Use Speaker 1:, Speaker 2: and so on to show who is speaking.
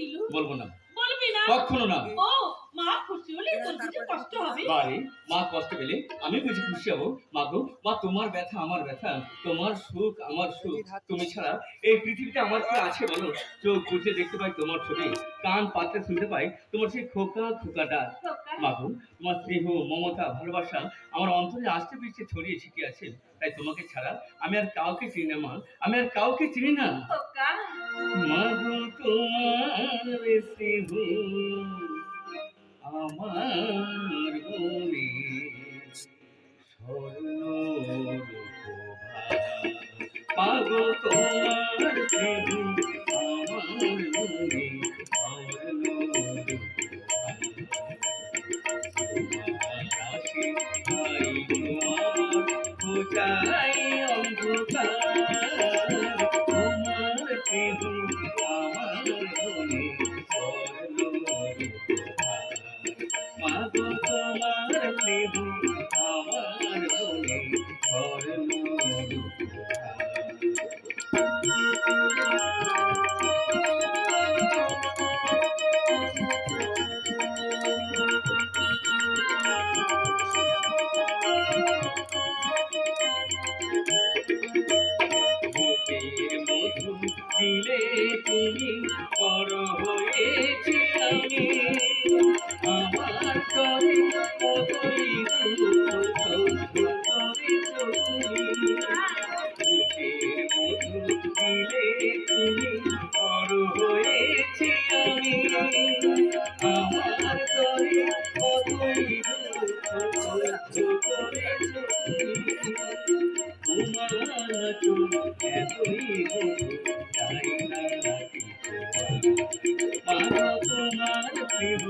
Speaker 1: দিলু?
Speaker 2: বলবো না,
Speaker 1: বলবি না?
Speaker 2: কখনো না।
Speaker 1: ও মা খুশি হলে তোর বুঝি কষ্ট হবে?
Speaker 2: বারে মা কষ্ট পেলে আমি বুঝি খুশি হবো? মা গো, মা তোমার ব্যথা আমার ব্যথা, তোমার সুখ আমার সুখ, তুমি ছাড়া এই পৃথিবীতে আমার কি আছে বলো? চোখ বুঝে দেখতে পাই তোমার ছবি, কান পাতলে শুনতে পাই তোমার সেই খোকা খোকা ডাক।
Speaker 1: খোকা।
Speaker 2: মা গো, তোমার স্নেহ মমতা ভালোবাসা আমার অন্তরে আস্তে পিছিয়ে ছড়িয়ে ছিটিয়ে আছে, তাই তোমাকে ছাড়া আমি আর কাউকে চিনি না মা, আমি আর কাউকে চিনি না।
Speaker 1: খোকা।
Speaker 2: মা গো, তোমার স্নেহ আমার মনে স্বর্ণরূপভা। মা গো, তোমার স্নেহ আমার মনে খোঁচাই অন্ধকার, তোমার স্নেহ আমার মনে স্বর্ণরূপভা। মা গো, তোমার স্নেহ আমার মনে বুকের মধু দিলে তুমি, বড় হয়েছি আমি, আমার তরে কতই দুঃখ সহ্য করেছ তুমি। বুকের মধু দিলে তুমি, বড় হয়েছি আমি, আমার তরে কতই দুঃখ সহ্য করেছ তুমি। তোমার চুল এতই মধু, তাই না নাকি তোমার? মা গো, তোমার প্রেম